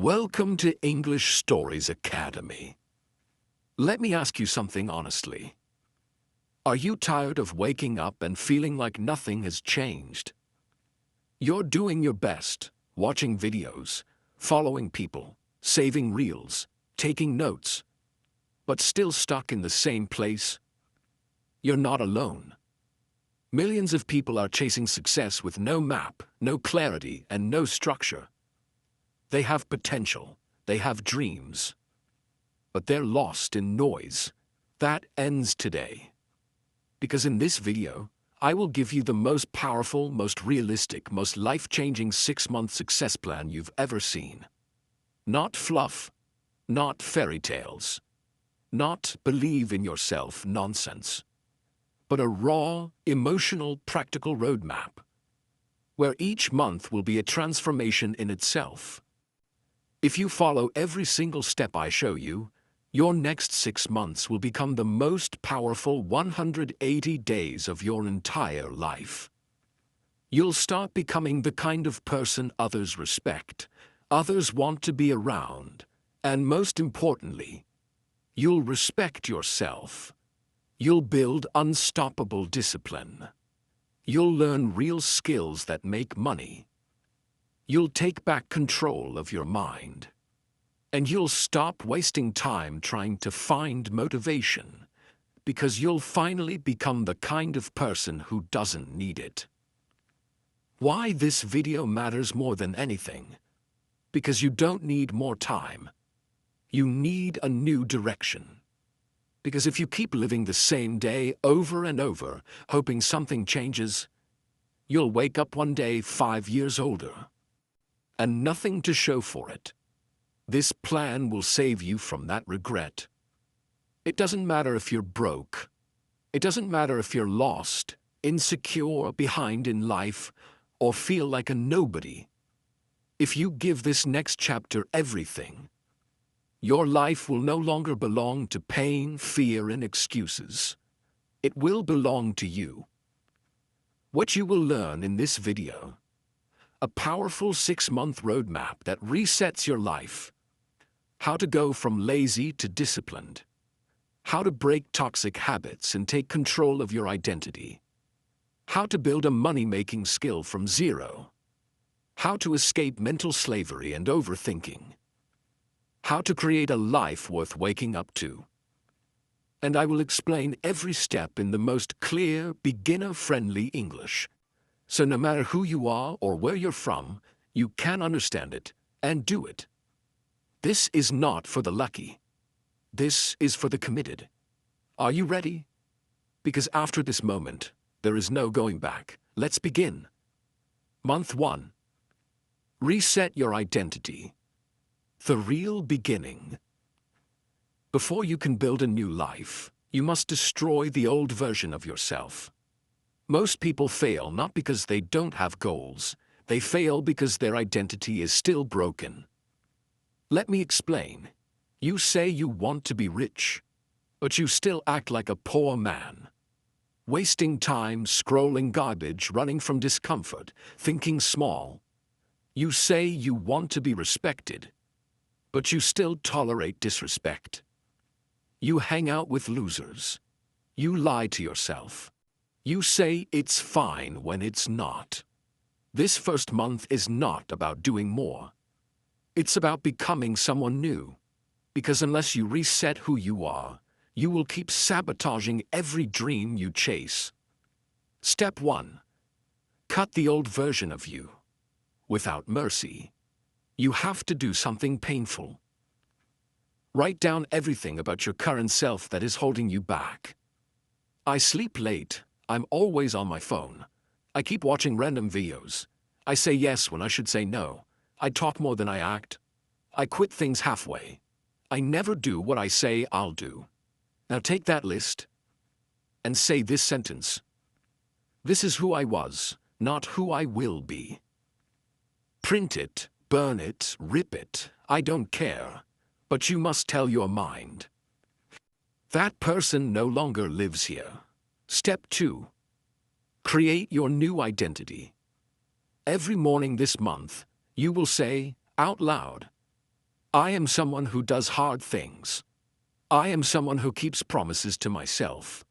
Welcome to English Stories Academy. Let me ask you something honestly. Are you tired of waking up and feeling like nothing has changed? You're doing your best, watching videos, following people, saving reels, taking notes, but still stuck in the same place? You're not alone. Millions of people are chasing success with no map, no clarity, and no structure. They have potential, they have dreams, but they're lost in noise. That ends today. Because in this video, I will give you the most powerful, most realistic, most life-changing 6-month success plan you've ever seen. Not fluff, not fairy tales, not believe in yourself nonsense, but a raw, emotional, practical roadmap, where each month will be a transformation in itself. If you follow every single step I show you, your next 6 months will become the most powerful 180 days of your entire life. You'll start becoming the kind of person others respect, others want to be around, and most importantly, you'll respect yourself. You'll build unstoppable discipline. You'll learn real skills that make money. You'll take back control of your mind. And you'll stop wasting time trying to find motivation, because you'll finally become the kind of person who doesn't need it. Why this video matters more than anything? Because you don't need more time. You need a new direction. Because if you keep living the same day over and over, hoping something changes, you'll wake up one day 5 years older, and nothing to show for it. This plan will save you from that regret. It doesn't matter if you're broke. It doesn't matter if you're lost, insecure, behind in life, or feel like a nobody. If you give this next chapter everything, your life will no longer belong to pain, fear, and excuses. It will belong to you. What you will learn in this video: a powerful 6-month roadmap that resets your life. How to go from lazy to disciplined. How to break toxic habits and take control of your identity. How to build a money-making skill from zero. How to escape mental slavery and overthinking. How to create a life worth waking up to. And I will explain every step in the most clear, beginner-friendly English. So no matter who you are or where you're from, you can understand it and do it. This is not for the lucky. This is for the committed. Are you ready? Because after this moment, there is no going back. Let's begin. Month 1. Reset your identity. The real beginning. Before you can build a new life, you must destroy the old version of yourself. Most people fail not because they don't have goals. They fail because their identity is still broken. Let me explain. You say you want to be rich, but you still act like a poor man. Wasting time scrolling garbage, running from discomfort, thinking small. You say you want to be respected, but you still tolerate disrespect. You hang out with losers. You lie to yourself. You say it's fine when it's not. This first month is not about doing more. It's about becoming someone new. Because unless you reset who you are, you will keep sabotaging every dream you chase. Step 1. Cut the old version of you. Without mercy. You have to do something painful. Write down everything about your current self that is holding you back. I sleep late. I'm always on my phone. I keep watching random videos. I say yes when I should say no. I talk more than I act. I quit things halfway. I never do what I say I'll do. Now take that list and say this sentence. This is who I was, not who I will be. Print it, burn it, rip it. I don't care. But you must tell your mind. That person no longer lives here. Step 2. Create your new identity. Every morning this month, you will say, out loud, I am someone who does hard things. I am someone who keeps promises to myself.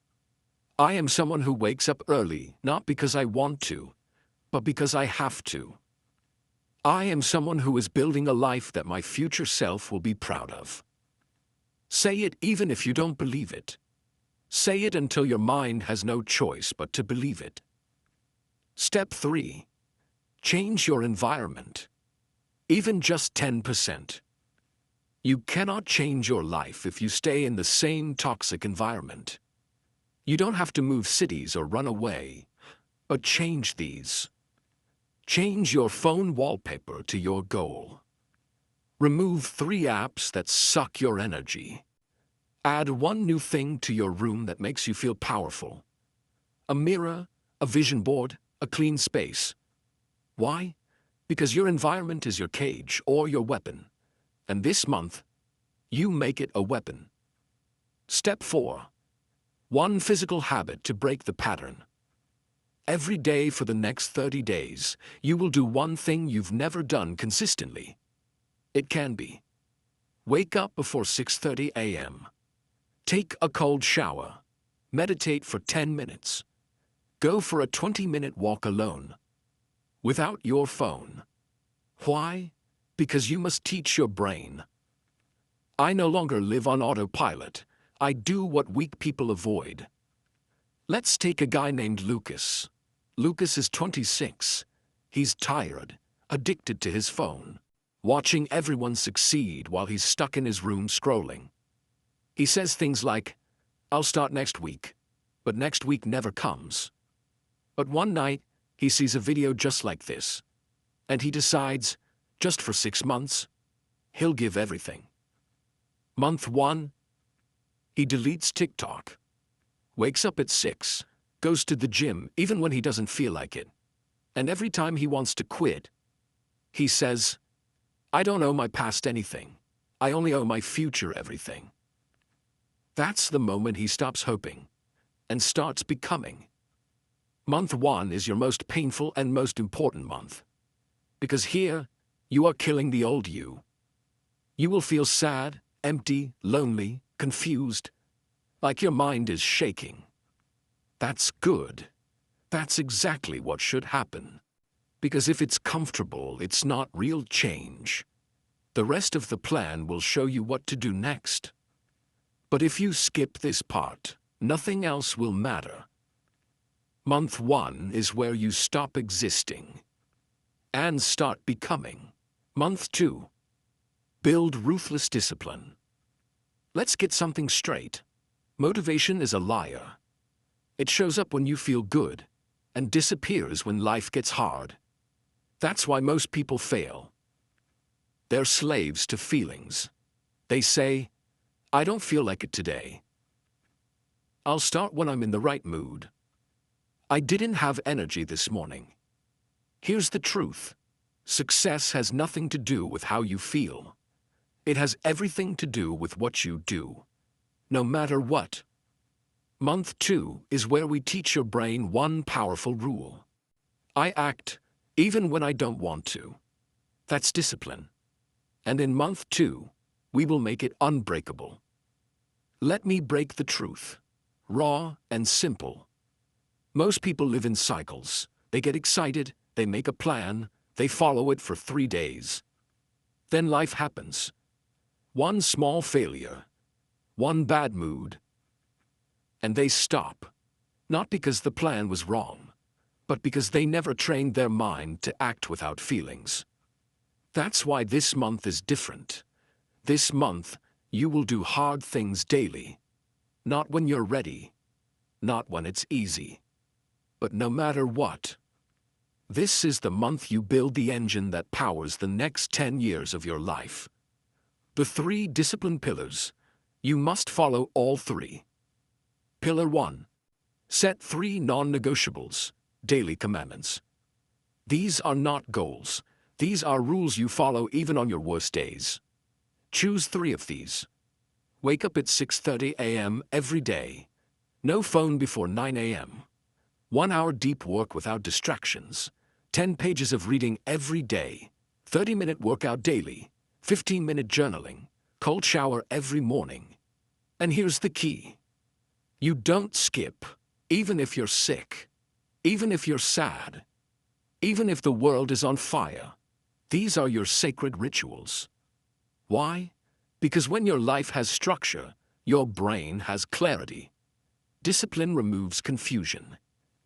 I am someone who wakes up early, not because I want to, but because I have to. I am someone who is building a life that my future self will be proud of. Say it even if you don't believe it. Say it until your mind has no choice but to believe it. Step 3. Change your environment. Even just 10%. You cannot change your life if you stay in the same toxic environment. You don't have to move cities or run away, but change these. Change your phone wallpaper to your goal. Remove 3 apps that suck your energy. Add 1 new thing to your room that makes you feel powerful. A mirror, a vision board, a clean space. Why? Because your environment is your cage or your weapon. And this month, you make it a weapon. Step 4. 1 physical habit to break the pattern. Every day for the next 30 days, you will do 1 thing you've never done consistently. It can be: wake up before 6:30 a.m. Take a cold shower. Meditate for 10 minutes. Go for a 20-minute walk alone. Without your phone. Why? Because you must teach your brain. I no longer live on autopilot. I do what weak people avoid. Let's take a guy named Lucas. Lucas is 26. He's tired, addicted to his phone, watching everyone succeed while he's stuck in his room scrolling. He says things like, "I'll start next week," but next week never comes. But one night, he sees a video just like this, and he decides, just for 6 months, he'll give everything. Month 1, he deletes TikTok, wakes up at 6, goes to the gym even when he doesn't feel like it, and every time he wants to quit, he says, "I don't owe my past anything. I only owe my future everything." That's the moment he stops hoping and starts becoming. Month 1 is your most painful and most important month, because here you are killing the old you. You will feel sad, empty, lonely, confused, like your mind is shaking. That's good. That's exactly what should happen. Because if it's comfortable, it's not real change. The rest of the plan will show you what to do next. But if you skip this part, nothing else will matter. Month 1 is where you stop existing and start becoming. Month 2. Build ruthless discipline. Let's get something straight. Motivation is a liar. It shows up when you feel good and disappears when life gets hard. That's why most people fail. They're slaves to feelings. They say, "I don't feel like it today. I'll start when I'm in the right mood. I didn't have energy this morning." Here's the truth. Success has nothing to do with how you feel. It has everything to do with what you do, no matter what. Month 2 is where we teach your brain 1 powerful rule. I act even when I don't want to. That's discipline. And in month 2, we will make it unbreakable. Let me break the truth. Raw and simple. Most people live in cycles. They get excited, they make a plan, they follow it for 3 days. Then life happens. 1 small failure, 1 bad mood, and they stop. Not because the plan was wrong, but because they never trained their mind to act without feelings. That's why this month is different. This month, you will do hard things daily. Not when you're ready, not when it's easy, but no matter what. This is the month you build the engine that powers the next 10 years of your life. The 3 discipline pillars. You must follow all 3. Pillar 1. Set 3 non-negotiables, daily commandments. These are not goals. These are rules you follow even on your worst days. Choose 3 of these. Wake up at 6:30 a.m. every day. No phone before 9 a.m. 1 hour deep work without distractions. 10 pages of reading every day. 30-minute workout daily. 15-minute journaling, cold shower every morning. And here's the key. You don't skip, even if you're sick, even if you're sad, even if the world is on fire. These are your sacred rituals. Why? Because when your life has structure, your brain has clarity. Discipline removes confusion.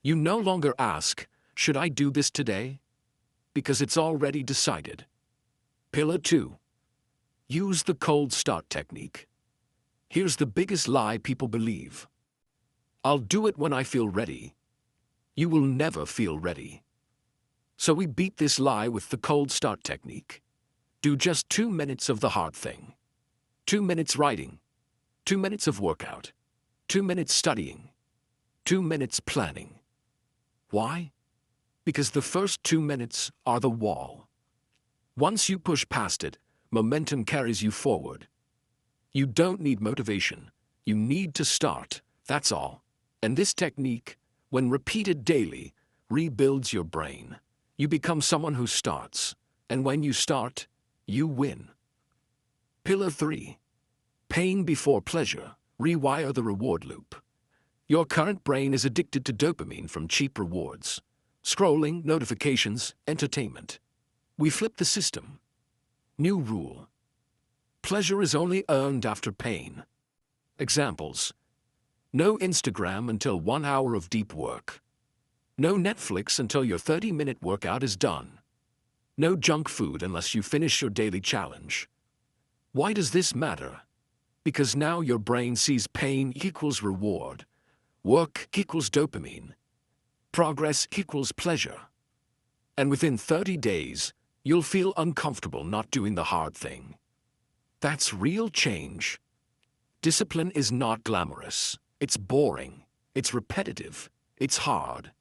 You no longer ask, should I do this today? Because it's already decided. Pillar 2. Use the cold start technique. Here's the biggest lie people believe. I'll do it when I feel ready. You will never feel ready. So we beat this lie with the cold start technique. Do just 2 minutes of the hard thing. 2 minutes writing. 2 minutes of workout. 2 minutes studying. 2 minutes planning. Why? Because the first 2 minutes are the wall. Once you push past it, momentum carries you forward. You don't need motivation. You need to start, that's all. And this technique, when repeated daily, rebuilds your brain. You become someone who starts. And when you start, you win. Pillar 3. Pain before pleasure. Rewire the reward loop. Your current brain is addicted to dopamine from cheap rewards. Scrolling, notifications, entertainment. We flip the system. New rule. Pleasure is only earned after pain. Examples. No Instagram until 1 hour of deep work. No Netflix until your 30-minute workout is done. No junk food unless you finish your daily challenge. Why does this matter? Because now your brain sees pain equals reward. Work equals dopamine. Progress equals pleasure. And within 30 days, you'll feel uncomfortable not doing the hard thing. That's real change. Discipline is not glamorous. It's boring. It's repetitive. It's hard.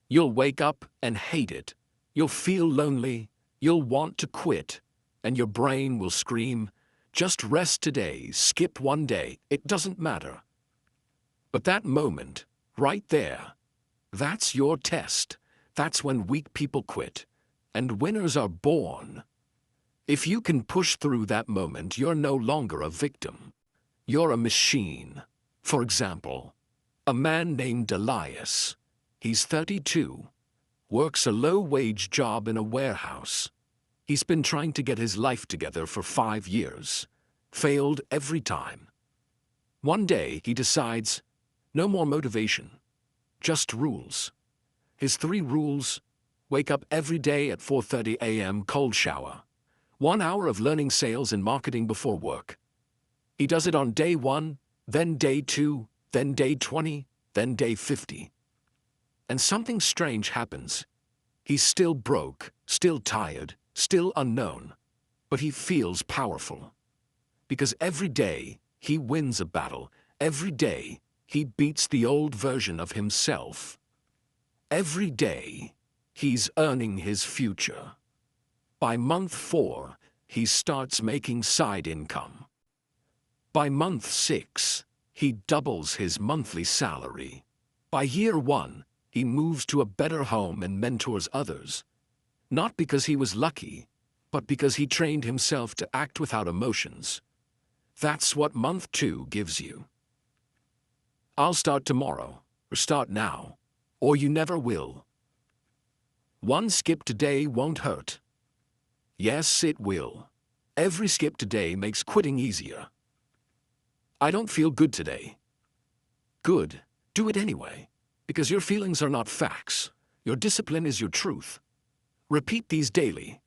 You'll wake up and hate it. You'll feel lonely. You'll want to quit. And your brain will scream, just rest today, skip one day, it doesn't matter. But that moment, right there, that's your test. That's when weak people quit. And winners are born. If you can push through that moment, you're no longer a victim. You're a machine. For example, a man named Elias. He's 32. Works a low-wage job in a warehouse. He's been trying to get his life together for 5 years. Failed every time. One day, he decides, no more motivation. Just rules. His 3 rules: wake up every day at 4:30 a.m. cold shower. 1 hour of learning sales and marketing before work. He does it on day 1, then day 2, then day 20, then day 50. And something strange happens. He's still broke, still tired, still unknown. But he feels powerful. Because every day, he wins a battle. Every day, he beats the old version of himself. Every day, he's earning his future. By month 4, he starts making side income. By month 6, he doubles his monthly salary. By year 1, he moves to a better home and mentors others. Not because he was lucky, but because he trained himself to act without emotions. That's what month 2 gives you. I'll start tomorrow, or start now, or you never will. One skip today won't hurt. Yes, it will. Every skip today makes quitting easier. I don't feel good today. Good, do it anyway, because your feelings are not facts. Your discipline is your truth. Repeat these daily.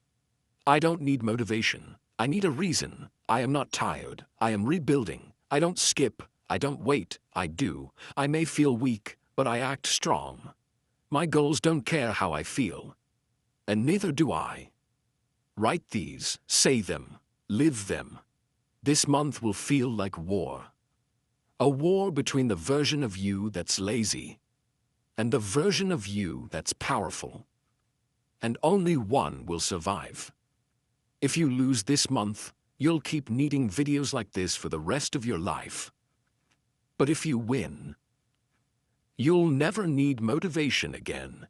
I don't need motivation. I need a reason. I am not tired. I am rebuilding. I don't skip. I don't wait. I do. I may feel weak, but I act strong. My goals don't care how I feel. And neither do I. Write these, say them, live them. This month will feel like war. A war between the version of you that's lazy and the version of you that's powerful. And only one will survive. If you lose this month, you'll keep needing videos like this for the rest of your life. But if you win, you'll never need motivation again.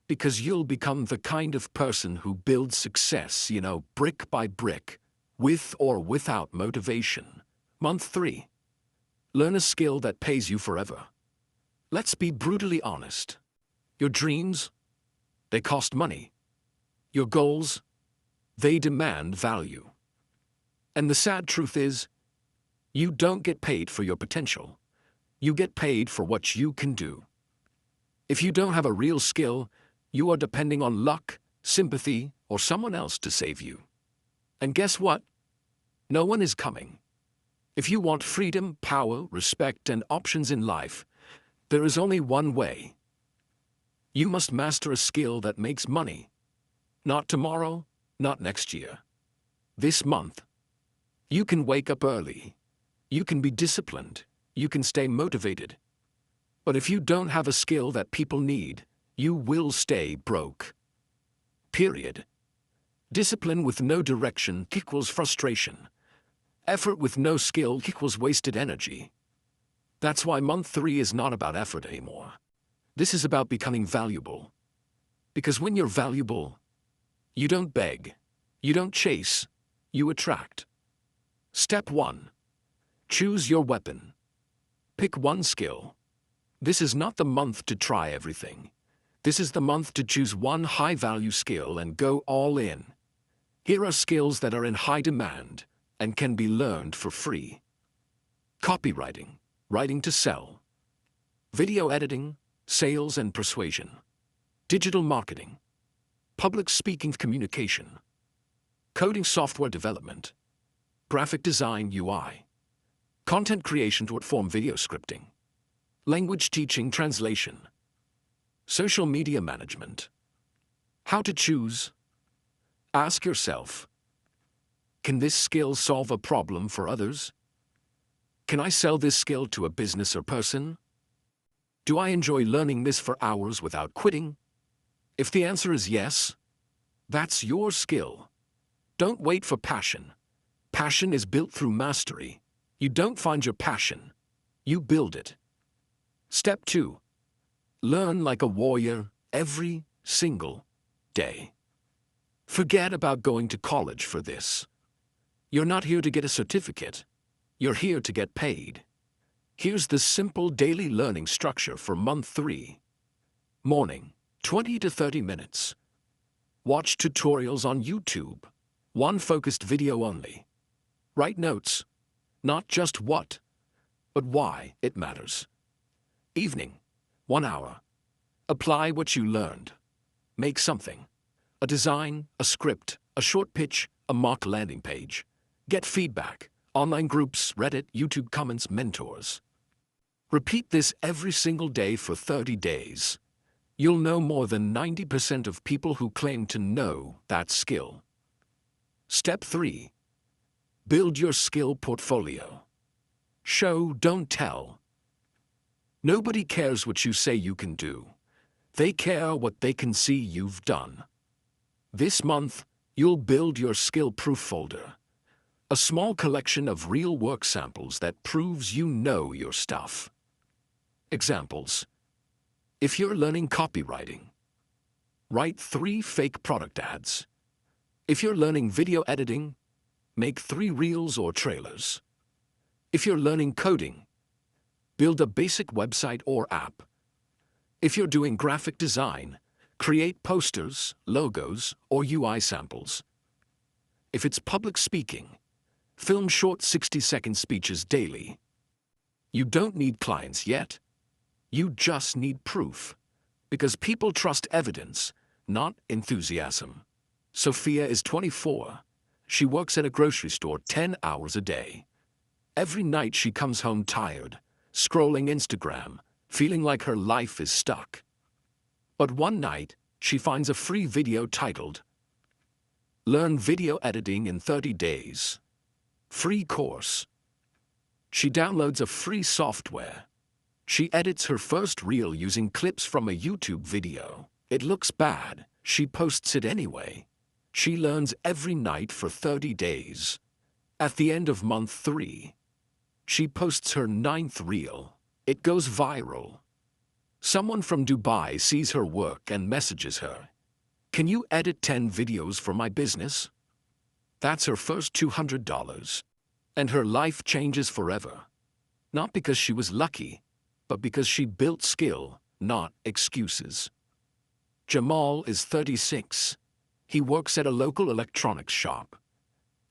Because you'll become the kind of person who builds success, brick by brick, With or without motivation. Month 3. Learn a skill that pays you forever. Let's be brutally honest. Your dreams, they cost money. Your goals, they demand value. And the sad truth is, you don't get paid for your potential. You get paid for what you can do. If you don't have a real skill, you are depending on luck, sympathy, or someone else to save you. And guess what? No one is coming. If you want freedom, power, respect, and options in life, there is only one way. You must master a skill that makes money. Not tomorrow, not next year. This month. You can wake up early. You can be disciplined. You can stay motivated. But if you don't have a skill that people need, you will stay broke. Period. Discipline with no direction equals frustration. Effort with no skill equals wasted energy. That's why month 3 is not about effort anymore. This is about becoming valuable. Because when you're valuable, you don't beg, you don't chase, you attract. Step 1. Choose your weapon. Pick one skill. This is not the month to try everything. This is the month to choose one high-value skill and go all in. Here are skills that are in high demand and can be learned for free. Copywriting, writing to sell. Video editing, sales and persuasion. Digital marketing. Public speaking communication. Coding software development. Graphic design UI. Content creation short-form video scripting. Language teaching translation. Social media management. How to choose? Ask yourself, can this skill solve a problem for others? Can I sell this skill to a business or person? Do I enjoy learning this for hours without quitting? If the answer is yes, that's your skill. Don't wait for passion. Passion is built through mastery. You don't find your passion, you build it. Step 2. Learn like a warrior every single day. Forget about going to college for this. You're not here to get a certificate. You're here to get paid. Here's the simple daily learning structure for month 3. Morning, 20 to 30 minutes. Watch tutorials on YouTube. One focused video only. Write notes. Not just what, but why it matters. Evening, 1 hour. Apply what you learned. Make something. A design, a script, a short pitch, a mock landing page. Get feedback. Online groups, Reddit, YouTube comments, mentors. Repeat this every single day for 30 days. You'll know more than 90% of people who claim to know that skill. Step 3. Build your skill portfolio. Show, don't tell. Nobody cares what you say you can do. They care what they can see you've done. This month, you'll build your skill proof folder. A small collection of real work samples that proves you know your stuff. Examples. If you're learning copywriting, write 3 fake product ads. If you're learning video editing, make 3 reels or trailers. If you're learning coding, build a basic website or app. If you're doing graphic design, create posters, logos, or UI samples. If it's public speaking, film short 60-second speeches daily. You don't need clients yet. You just need proof. Because people trust evidence, not enthusiasm. Sophia is 24. She works at a grocery store 10 hours a day. Every night she comes home tired, scrolling Instagram, feeling like her life is stuck. But one night, she finds a free video titled, Learn Video Editing in 30 Days. Free course. She downloads a free software. She edits her first reel using clips from a YouTube video. It looks bad. She posts it anyway. She learns every night for 30 days. At the end of month 3, she posts her 9th reel. It goes viral. Someone from Dubai sees her work and messages her. Can you edit 10 videos for my business? That's her first $200. And her life changes forever. Not because she was lucky, but because she built skill, not excuses. Jamal is 36. He works at a local electronics shop.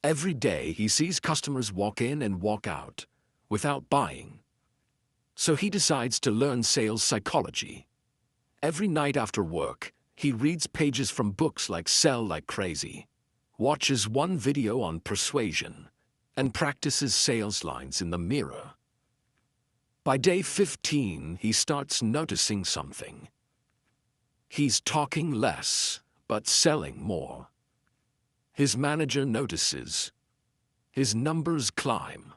Every day he sees customers walk in and walk out without buying. So he decides to learn sales psychology. Every night after work, he reads pages from books like Sell Like Crazy, watches one video on persuasion, and practices sales lines in the mirror. By day 15, he starts noticing something. He's talking less, but selling more. His manager notices. His numbers climb.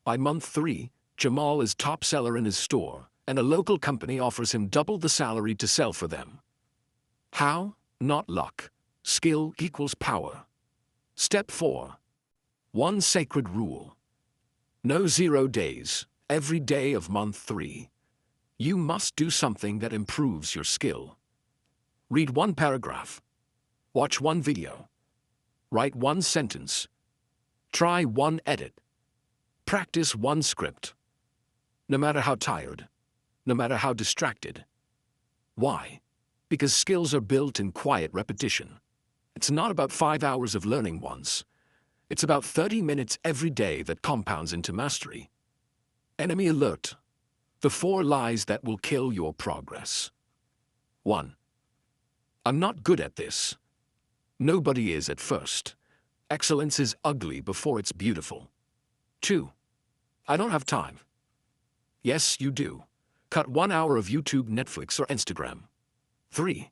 By month 3, Jamal is top seller in his store, and a local company offers him double the salary to sell for them. How? Not luck. Skill equals power. Step 4. One sacred rule. No 0 days. Every day of month 3. You must do something that improves your skill. Read one paragraph. Watch one video. Write one sentence. Try one edit. Practice one script. No matter how tired, no matter how distracted. Why? Because skills are built in quiet repetition. It's not about 5 hours of learning once. It's about 30 minutes every day that compounds into mastery. Enemy alert. The 4 lies that will kill your progress. 1. I'm not good at this. Nobody is at first. Excellence is ugly before it's beautiful. 2. I don't have time. Yes, you do. Cut 1 hour of YouTube, Netflix, or Instagram. 3.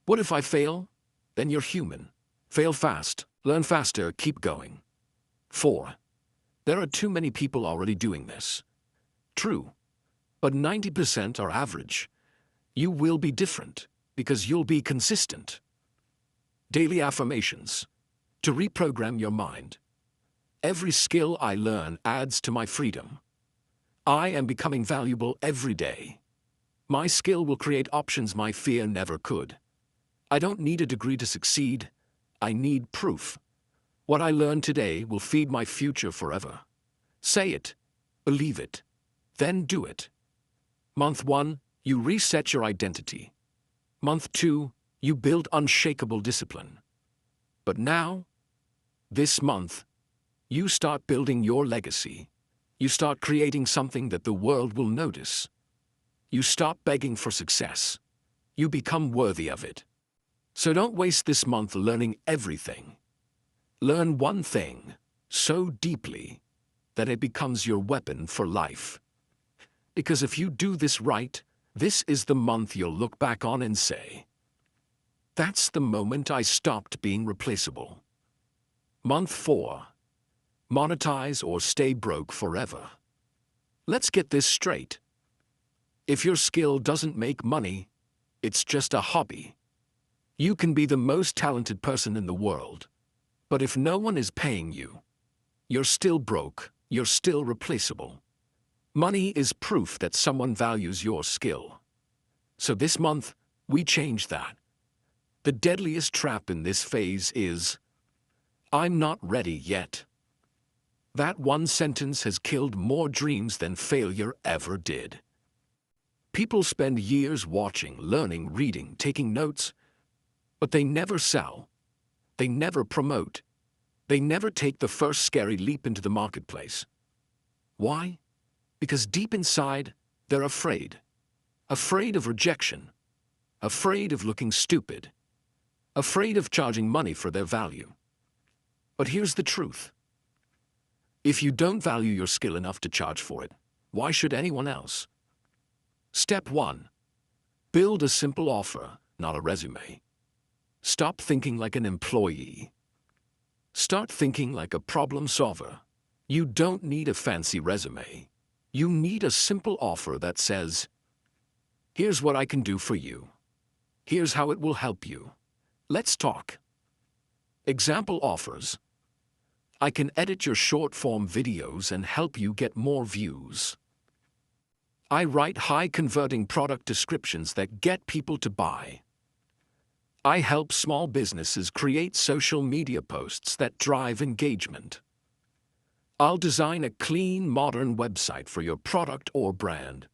What if I fail? Then you're human. Fail fast, learn faster, keep going. 4. There are too many people already doing this. True. But 90% are average. You will be different, because you'll be consistent. Daily affirmations. To reprogram your mind. Every skill I learn adds to my freedom. I am becoming valuable every day. My skill will create options my fear never could. I don't need a degree to succeed. I need proof. What I learn today will feed my future forever. Say it, believe it, then do it. Month 1, you reset your identity. Month 2, you build unshakable discipline. But now, this month, you start building your legacy. You start creating something that the world will notice. You stop begging for success. You become worthy of it. So don't waste this month learning everything. Learn one thing so deeply that it becomes your weapon for life. Because if you do this right, this is the month you'll look back on and say, that's the moment I stopped being replaceable. Month 4. Monetize or stay broke forever. Let's get this straight. If your skill doesn't make money, it's just a hobby. You can be the most talented person in the world, but if no one is paying you, you're still broke, you're still replaceable. Money is proof that someone values your skill. So this month, we change that. The deadliest trap in this phase is, I'm not ready yet. That one sentence has killed more dreams than failure ever did. People spend years watching, learning, reading, taking notes, but they never sell. They never promote. They never take the first scary leap into the marketplace. Why? Because deep inside, they're afraid. Afraid of rejection. Afraid of looking stupid. Afraid of charging money for their value. But here's the truth. If you don't value your skill enough to charge for it, why should anyone else? Step 1. Build a simple offer, not a resume. Stop thinking like an employee. Start thinking like a problem solver. You don't need a fancy resume. You need a simple offer that says, here's what I can do for you. Here's how it will help you. Let's talk. Example offers. I can edit your short-form videos and help you get more views. I write high-converting product descriptions that get people to buy. I help small businesses create social media posts that drive engagement. I'll design a clean, modern website for your product or brand.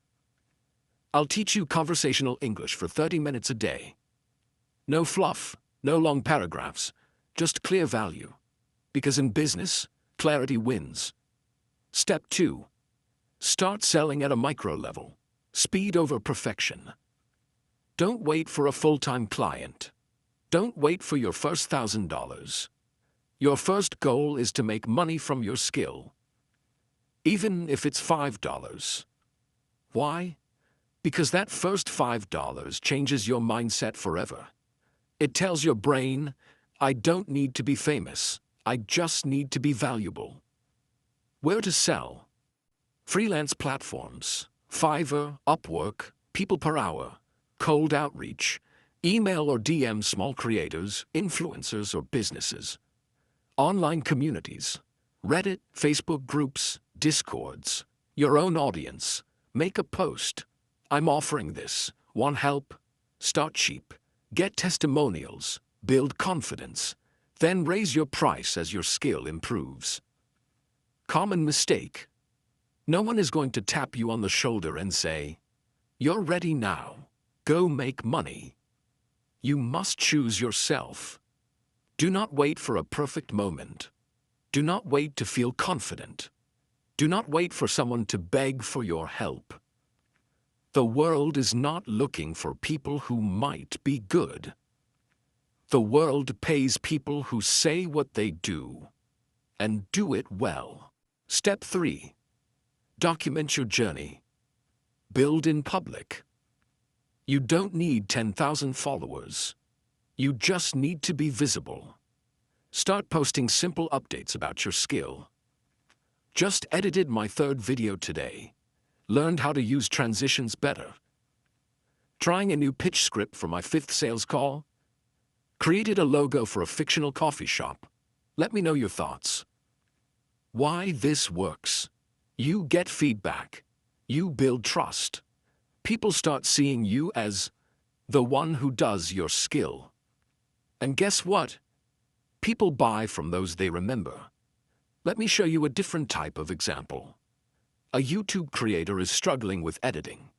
I'll teach you conversational English for 30 minutes a day. No fluff, no long paragraphs, just clear value. Because in business, clarity wins. Step 2. Start selling at a micro level. Speed over perfection. Don't wait for a full-time client. Don't wait for your first $1,000. Your first goal is to make money from your skill. Even if it's $5. Why? Because that first $5 changes your mindset forever. It tells your brain, I don't need to be famous. I just need to be valuable. Where to sell? Freelance platforms, Fiverr, Upwork, people per hour, cold outreach, email or DM small creators, influencers or businesses. Online communities, Reddit, Facebook groups, Discords, your own audience. Make a post. I'm offering this. Want help? Start cheap. Get testimonials. Build confidence. Then raise your price as your skill improves. Common mistake. No one is going to tap you on the shoulder and say, "You're ready now. Go make money." You must choose yourself. Do not wait for a perfect moment. Do not wait to feel confident. Do not wait for someone to beg for your help. The world is not looking for people who might be good. The world pays people who say what they do, and do it well. Step 3. Document your journey. Build in public. You don't need 10,000 followers. You just need to be visible. Start posting simple updates about your skill. Just edited my 3rd video today. Learned how to use transitions better. Trying a new pitch script for my 5th sales call. Created a logo for a fictional coffee shop. Let me know your thoughts. Why this works. You get feedback. You build trust. People start seeing you as the one who does your skill. And guess what? People buy from those they remember. Let me show you a different type of example. A YouTube creator is struggling with editing.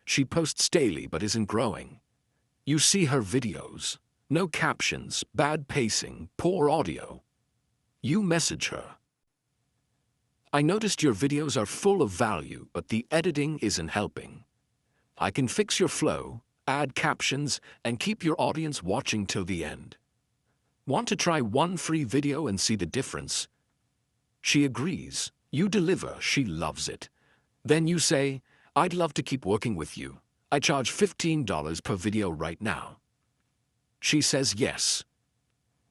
She posts daily but isn't growing. You see her videos. No captions, bad pacing, poor audio. You message her. I noticed your videos are full of value, but the editing isn't helping. I can fix your flow, add captions, and keep your audience watching till the end. Want to try one free video and see the difference? She agrees. You deliver. She loves it. Then you say, I'd love to keep working with you. I charge $15 per video right now. She says yes.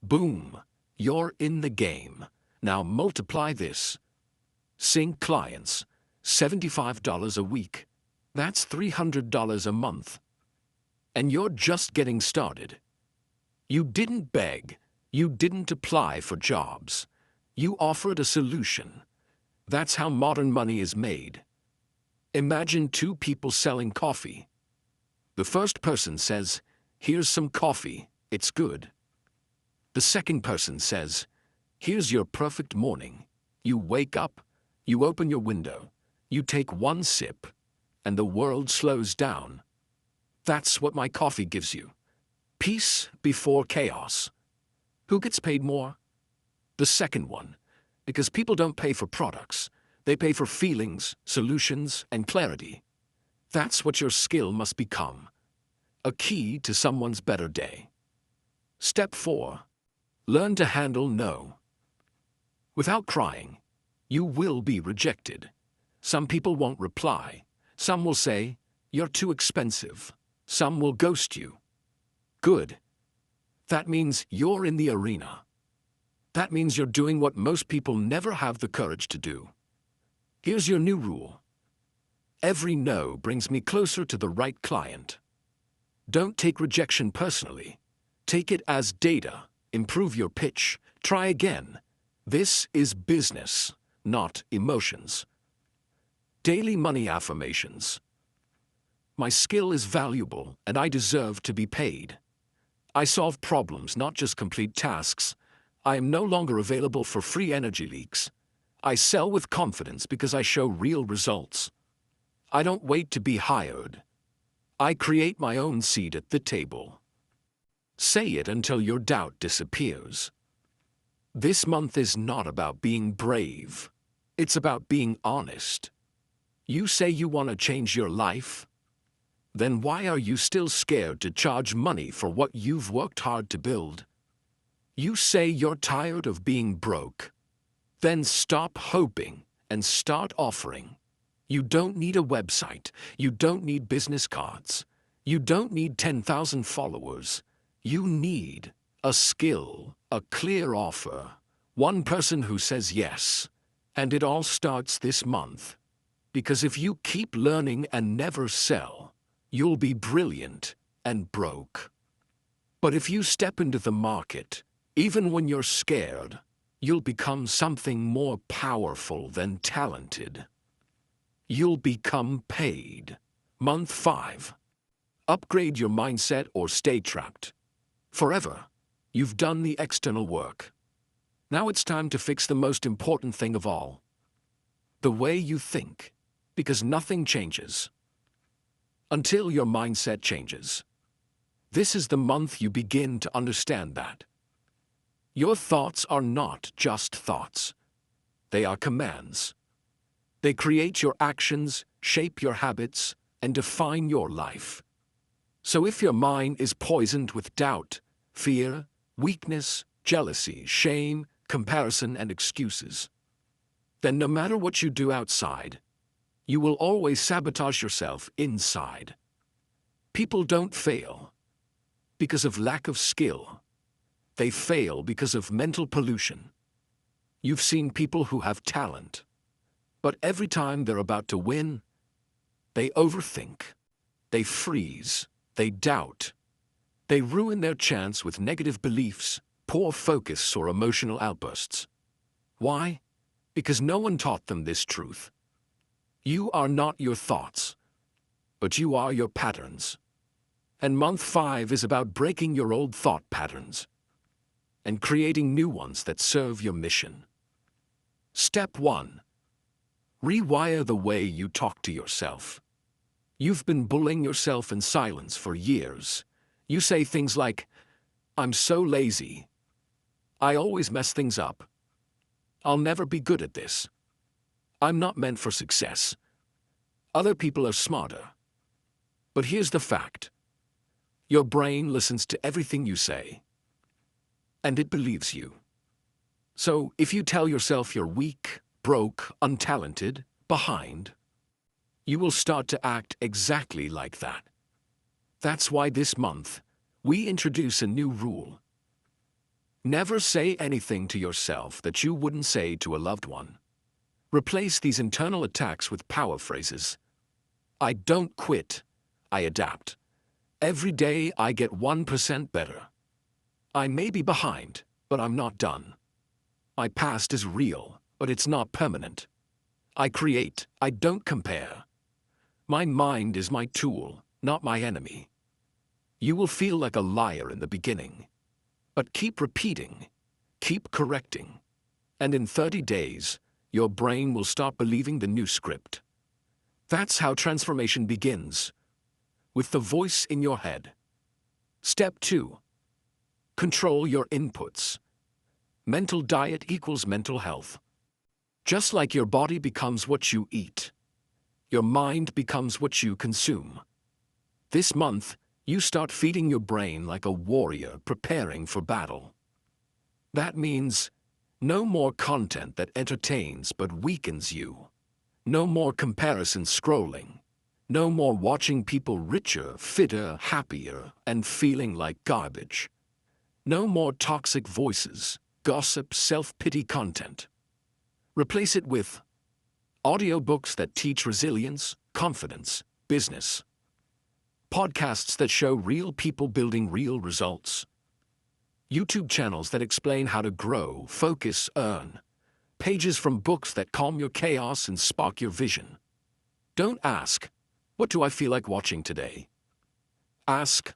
Boom. You're in the game. Now multiply this. Sync clients. $75 a week. That's $300 a month. And you're just getting started. You didn't beg. You didn't apply for jobs. You offered a solution. That's how modern money is made. Imagine 2 people selling coffee. The first person says, here's some coffee, it's good. The second person says, here's your perfect morning. You wake up, you open your window, you take one sip, and the world slows down. That's what my coffee gives you. Peace before chaos. Who gets paid more? The second one, because people don't pay for products. They pay for feelings, solutions, and clarity. That's what your skill must become. A key to someone's better day. Step 4. Learn to handle no. Without crying, you will be rejected. Some people won't reply. Some will say, you're too expensive. Some will ghost you. Good. That means you're in the arena. That means you're doing what most people never have the courage to do. Here's your new rule. Every no brings me closer to the right client. Don't take rejection personally. Take it as data. Improve your pitch. Try again. This is business, not emotions. Daily money affirmations. My skill is valuable and I deserve to be paid. I solve problems, not just complete tasks. I am no longer available for free energy leaks. I sell with confidence because I show real results. I don't wait to be hired. I create my own seat at the table. Say it until your doubt disappears. This month is not about being brave. It's about being honest. You say you want to change your life? Then why are you still scared to charge money for what you've worked hard to build? You say you're tired of being broke. Then stop hoping and start offering. You don't need a website. You don't need business cards. You don't need 10,000 followers. You need a skill, a clear offer, one person who says yes. And it all starts this month. Because if you keep learning and never sell, you'll be brilliant and broke. But if you step into the market, even when you're scared, you'll become something more powerful than talented. You'll become paid. Month 5. Upgrade your mindset or stay trapped. Forever, you've done the external work. Now it's time to fix the most important thing of all. The way you think. Because nothing changes until your mindset changes. This is the month you begin to understand that. Your thoughts are not just thoughts. They are commands. They create your actions, shape your habits, and define your life. So if your mind is poisoned with doubt, fear, weakness, jealousy, shame, comparison, and excuses, then no matter what you do outside, you will always sabotage yourself inside. People don't fail because of lack of skill. They fail because of mental pollution. You've seen people who have talent, but every time they're about to win, they overthink, they freeze, they doubt. They ruin their chance with negative beliefs, poor focus, or emotional outbursts. Why? Because no one taught them this truth. You are not your thoughts, but you are your patterns. And month 5 is about breaking your old thought patterns and creating new ones that serve your mission. Step 1. Rewire the way you talk to yourself. You've been bullying yourself in silence for years. You say things like, "I'm so lazy. I always mess things up. I'll never be good at this. I'm not meant for success. Other people are smarter." But here's the fact. Your brain listens to everything you say, and it believes you. So if you tell yourself you're weak, broke, untalented, behind, you will start to act exactly like that. That's why this month, we introduce a new rule. Never say anything to yourself that you wouldn't say to a loved one. Replace these internal attacks with power phrases. I don't quit. I adapt. Every day I get 1% better. I may be behind, but I'm not done. My past is real, but it's not permanent. I create. I don't compare. My mind is my tool, not my enemy. You will feel like a liar in the beginning, but keep repeating, keep correcting, and in 30 days, your brain will start believing the new script. That's how transformation begins, with the voice in your head. Step 2. Control your inputs. Mental diet equals mental health. Just like your body becomes what you eat, your mind becomes what you consume. This month, you start feeding your brain like a warrior preparing for battle. That means no more content that entertains but weakens you. No more comparison scrolling. No more watching people richer, fitter, happier, and feeling like garbage. No more toxic voices, gossip, self-pity content. Replace it with audiobooks that teach resilience, confidence, business. Podcasts that show real people building real results. YouTube channels that explain how to grow, focus, earn. Pages from books that calm your chaos and spark your vision. Don't ask, what do I feel like watching today? Ask,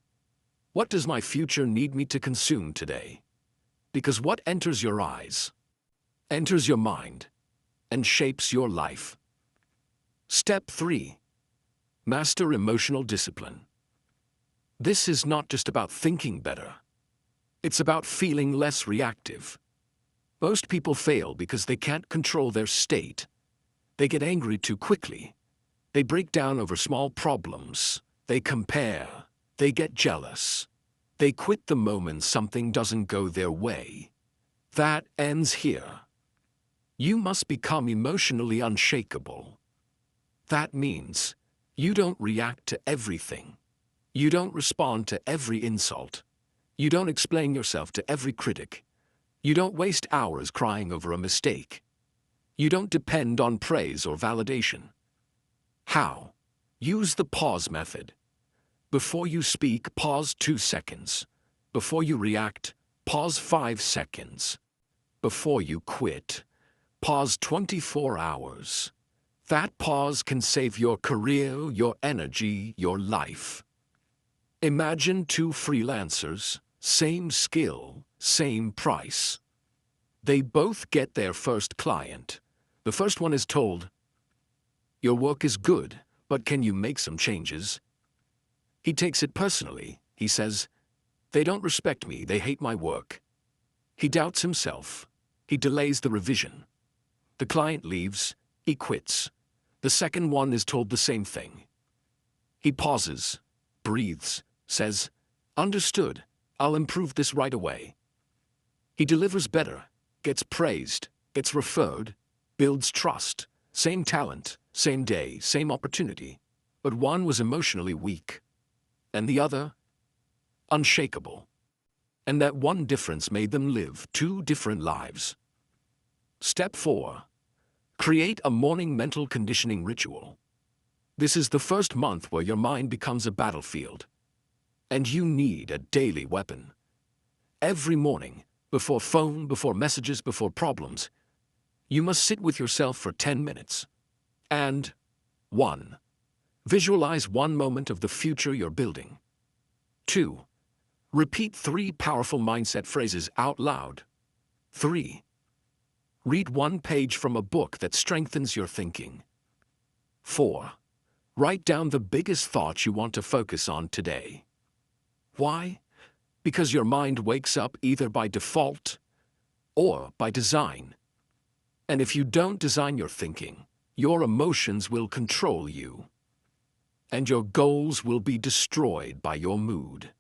What does my future need me to consume today? Because what enters your eyes, enters your mind, and shapes your life. Step 3. Master emotional discipline. This is not just about thinking better. It's about feeling less reactive. Most people fail because they can't control their state. They get angry too quickly. They break down over small problems. They compare. They get jealous. They quit the moment something doesn't go their way. That ends here. You must become emotionally unshakable. That means you don't react to everything. You don't respond to every insult. You don't explain yourself to every critic. You don't waste hours crying over a mistake. You don't depend on praise or validation. How? Use the pause method. Before you speak, pause 2 seconds. Before you react, pause 5 seconds. Before you quit, pause 24 hours. That pause can save your career, your energy, your life. Imagine 2 freelancers, same skill, same price. They both get their first client. The first one is told, "Your work is good, but can you make some changes?" He takes it personally. He says, "They don't respect me, they hate my work." He doubts himself. He delays the revision. The client leaves. He quits. The second one is told the same thing. He pauses, breathes, says, "Understood, I'll improve this right away." He delivers better, gets praised, gets referred, builds trust, same talent, same day, same opportunity. But one was emotionally weak, and the other, unshakable. And that one difference made them live 2 different lives. Step 4. Create a morning mental conditioning ritual. This is the first month where your mind becomes a battlefield. And you need a daily weapon. Every morning, before phone, before messages, before problems, you must sit with yourself for 10 minutes. And 1. Visualize one moment of the future you're building. 2. Repeat 3 powerful mindset phrases out loud. 3. Read 1 page from a book that strengthens your thinking. 4. Write down the biggest thoughts you want to focus on today. Why? Because your mind wakes up either by default or by design. And if you don't design your thinking, your emotions will control you. And your goals will be destroyed by your mood.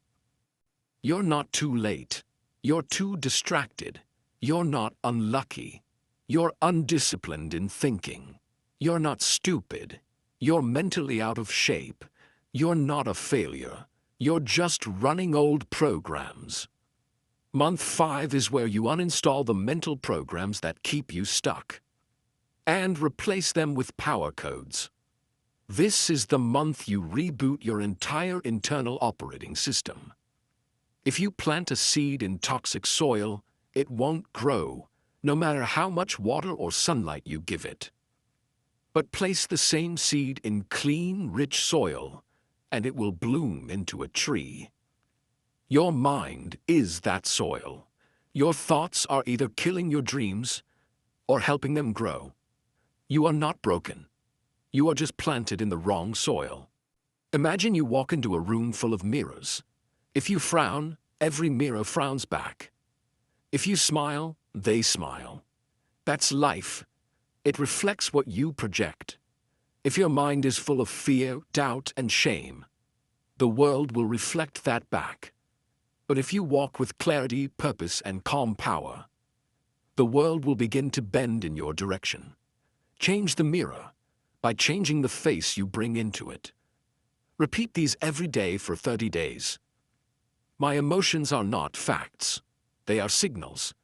You're not too late. You're too distracted. You're not unlucky. You're undisciplined in thinking. You're not stupid. You're mentally out of shape. You're not a failure. You're just running old programs. Month 5 is where you uninstall the mental programs that keep you stuck and replace them with power codes. This is the month you reboot your entire internal operating system. If you plant a seed in toxic soil, it won't grow, no matter how much water or sunlight you give it. But place the same seed in clean, rich soil, and it will bloom into a tree. Your mind is that soil. Your thoughts are either killing your dreams or helping them grow. You are not broken. You are just planted in the wrong soil. Imagine you walk into a room full of mirrors. If you frown, every mirror frowns back. If you smile, they smile. That's life. It reflects what you project. If your mind is full of fear, doubt, and shame, the world will reflect that back. But if you walk with clarity, purpose, and calm power, the world will begin to bend in your direction. Change the mirror by changing the face you bring into it. Repeat these every day for 30 days. My emotions are not facts. They are signals.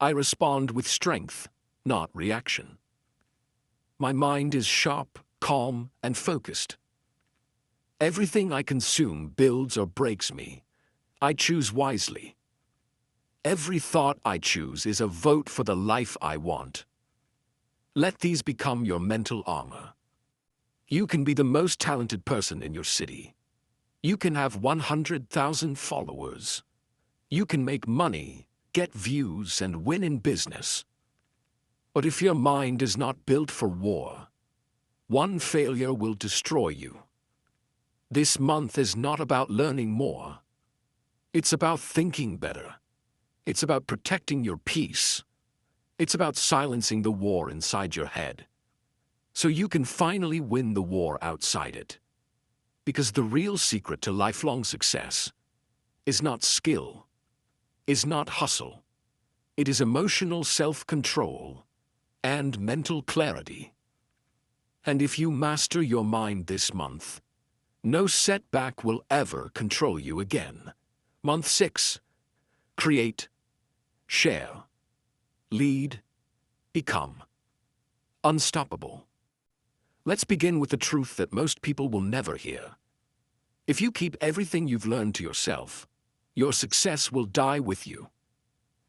I respond with strength, not reaction. My mind is sharp, calm, and focused. Everything I consume builds or breaks me. I choose wisely. Every thought I choose is a vote for the life I want. Let these become your mental armor. You can be the most talented person in your city. You can have 100,000 followers. You can make money, get views, and win in business. But if your mind is not built for war, one failure will destroy you. This month is not about learning more. It's about thinking better. It's about protecting your peace. It's about silencing the war inside your head, so you can finally win the war outside it. Because the real secret to lifelong success is not skill, is not hustle. It is emotional self-control and mental clarity. And if you master your mind this month, no setback will ever control you again. Month 6. Create, share, lead, become unstoppable. Let's begin with the truth that most people will never hear. If you keep everything you've learned to yourself, your success will die with you.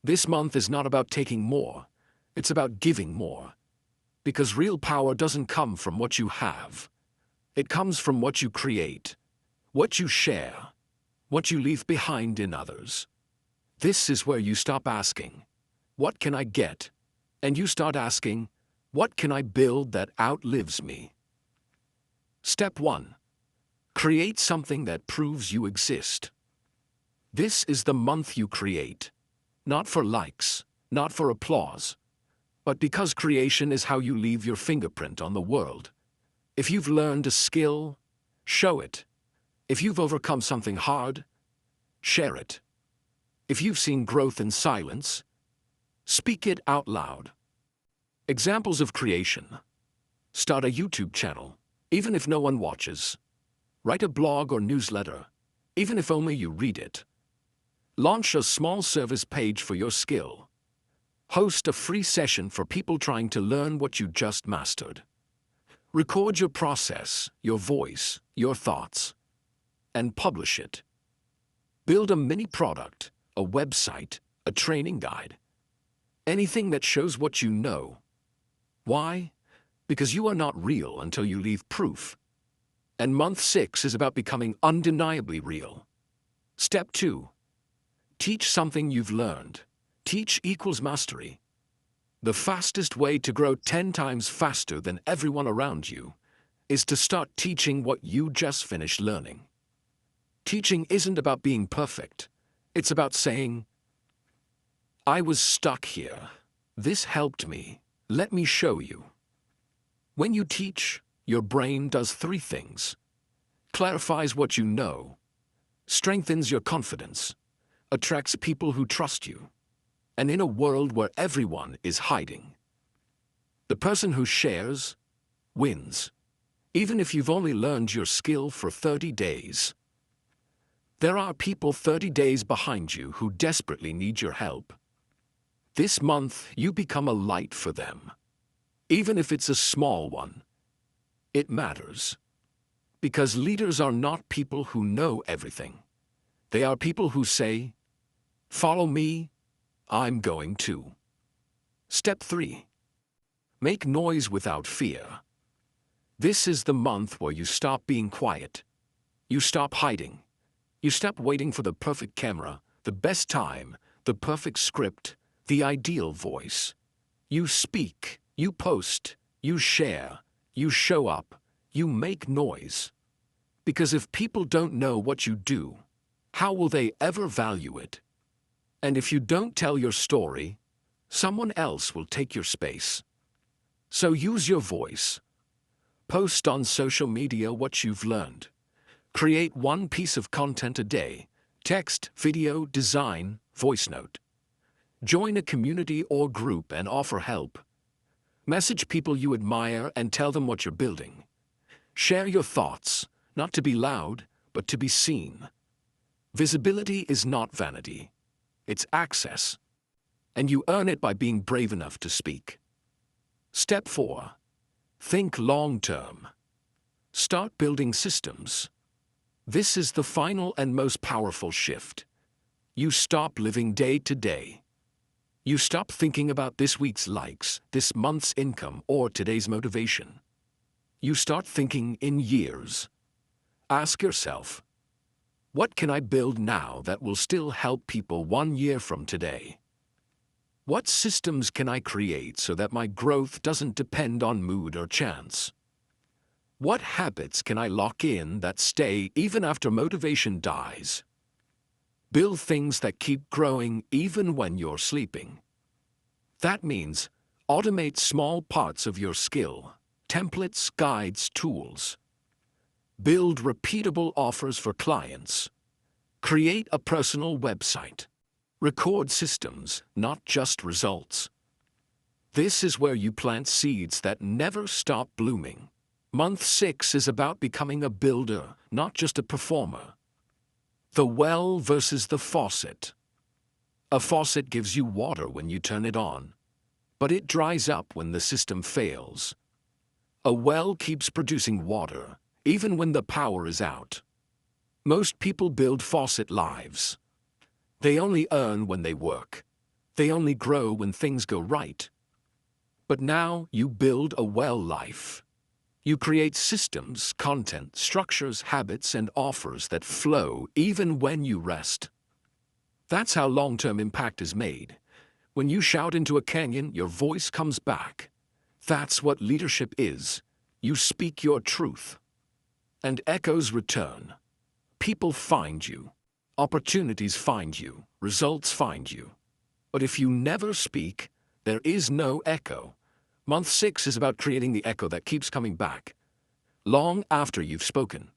This month is not about taking more, it's about giving more. Because real power doesn't come from what you have. It comes from what you create, what you share, what you leave behind in others. This is where you stop asking, "What can I get?" and you start asking, "What can I build that outlives me?" Step 1. Create something that proves you exist. This is the month you create, not for likes, not for applause, but because creation is how you leave your fingerprint on the world. If you've learned a skill, show it. If you've overcome something hard, share it. If you've seen growth in silence, speak it out loud. Examples of creation. Start a YouTube channel, even if no one watches. Write a blog or newsletter, even if only you read it. Launch a small service page for your skill. Host a free session for people trying to learn what you just mastered. Record your process, your voice, your thoughts, and publish it. Build a mini product, a website, a training guide. Anything that shows what you know. Why? Because you are not real until you leave proof. And month 6 is about becoming undeniably real. Step 2. Teach something you've learned. Teach equals mastery. The fastest way to grow 10 times faster than everyone around you is to start teaching what you just finished learning. Teaching isn't about being perfect. It's about saying, "I was stuck here. This helped me. Let me show you." When you teach, your brain does 3 things. Clarifies what you know, strengthens your confidence, attracts people who trust you. And in a world where everyone is hiding, the person who shares wins, even if you've only learned your skill for 30 days. There are people 30 days behind you who desperately need your help. This month, you become a light for them. Even if it's a small one, it matters. Because leaders are not people who know everything. They are people who say, "Follow me, I'm going to." Step 3. Make noise without fear. This is the month where you stop being quiet. You stop hiding. You stop waiting for the perfect camera, the best time, the perfect script, the ideal voice. You speak, you post, you share, you show up, you make noise. Because if people don't know what you do, how will they ever value it? And if you don't tell your story, someone else will take your space. So use your voice. Post on social media what you've learned. Create 1 piece of content a day: text, video, design, voice note. Join a community or group and offer help. Message people you admire and tell them what you're building. Share your thoughts, not to be loud, but to be seen. Visibility is not vanity. It's access. And you earn it by being brave enough to speak. Step 4. Think long-term. Start building systems. This is the final and most powerful shift. You stop living day to day. You stop thinking about this week's likes, this month's income, or today's motivation. You start thinking in years. Ask yourself, What can I build now that will still help people 1 year from today? What systems can I create so that my growth doesn't depend on mood or chance? What habits can I lock in that stay even after motivation dies? Build things that keep growing even when you're sleeping. That means automate small parts of your skill, templates, guides, tools. Build repeatable offers for clients. Create a personal website. Record systems, not just results. This is where you plant seeds that never stop blooming. Month 6 is about becoming a builder, not just a performer. The well versus the faucet. A faucet gives you water when you turn it on, but it dries up when the system fails. A well keeps producing water, even when the power is out. Most people build faucet lives. They only earn when they work. They only grow when things go right. But now you build a well life. You create systems, content, structures, habits, and offers that flow even when you rest. That's how long-term impact is made. When you shout into a canyon, your voice comes back. That's what leadership is. You speak your truth. And echoes return. People find you. Opportunities find you. Results find you. But if you never speak, there is no echo. Month 6 is about creating the echo that keeps coming back, long after you've spoken.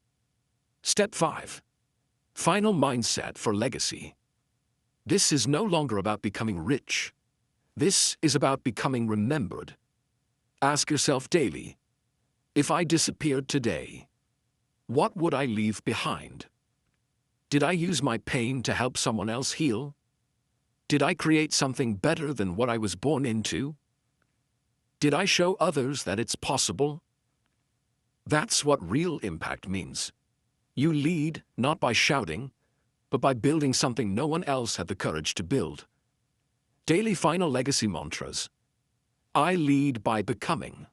Step 5. Final mindset for legacy. This is no longer about becoming rich. This is about becoming remembered. Ask yourself daily, if I disappeared today, what would I leave behind? Did I use my pain to help someone else heal? Did I create something better than what I was born into? Did I show others that it's possible? That's what real impact means. You lead not by shouting, but by building something no one else had the courage to build. Daily final legacy mantras. I lead by becoming.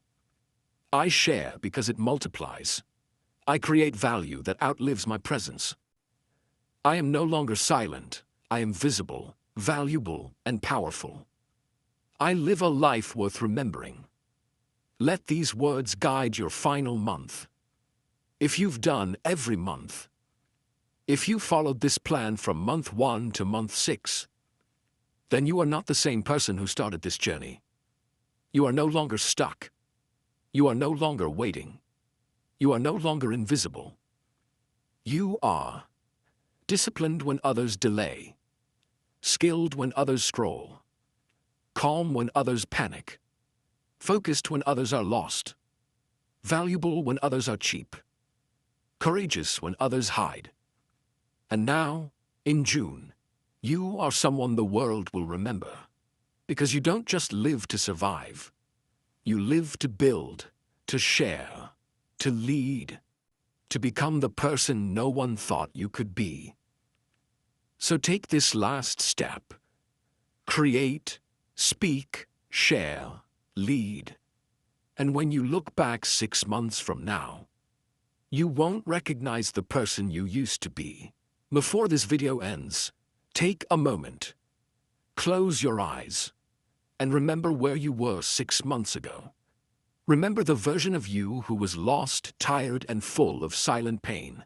I share because it multiplies. I create value that outlives my presence. I am no longer silent. I am visible, valuable, and powerful. I live a life worth remembering. Let these words guide your final month. If you've done every month, if you followed this plan from month 1 to month 6, then you are not the same person who started this journey. You are no longer stuck. You are no longer waiting. You are no longer invisible. You are disciplined when others delay, skilled when others scroll, calm when others panic, focused when others are lost, valuable when others are cheap, courageous when others hide. And now, in June, you are someone the world will remember, because you don't just live to survive. You live to build, to share, to lead, to become the person no one thought you could be. So take this last step. Create, speak, share, lead. And when you look back 6 months from now, you won't recognize the person you used to be. Before this video ends, take a moment, close your eyes, and remember where you were 6 months ago. Remember the version of you who was lost, tired, and full of silent pain.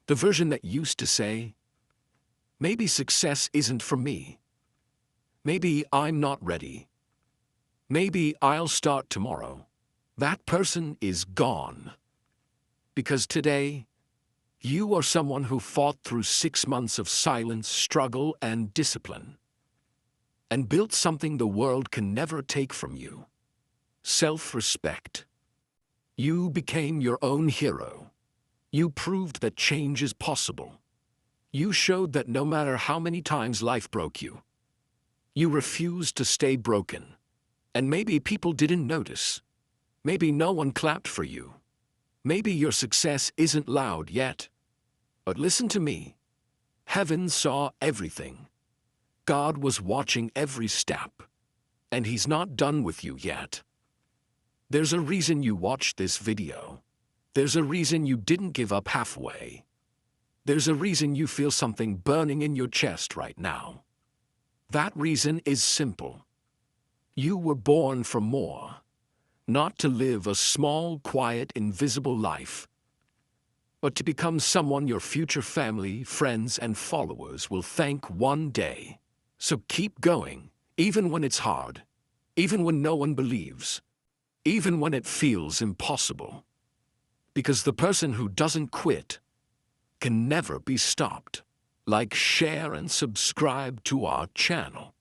The version that used to say, maybe success isn't for me. Maybe I'm not ready. Maybe I'll start tomorrow. That person is gone. Because today, you are someone who fought through 6 months of silence, struggle, and discipline, and built something the world can never take from you. Self-respect. You became your own hero. You proved that change is possible. You showed that no matter how many times life broke you, you refused to stay broken. And maybe people didn't notice. Maybe no one clapped for you. Maybe your success isn't loud yet. But listen to me. Heaven saw everything. God was watching every step. And He's not done with you yet. There's a reason you watched this video. There's a reason you didn't give up halfway. There's a reason you feel something burning in your chest right now. That reason is simple. You were born for more, not to live a small, quiet, invisible life, but to become someone your future family, friends, and followers will thank one day. So keep going, even when it's hard, even when no one believes, even when it feels impossible. Because the person who doesn't quit can never be stopped. Like, share, and subscribe to our channel.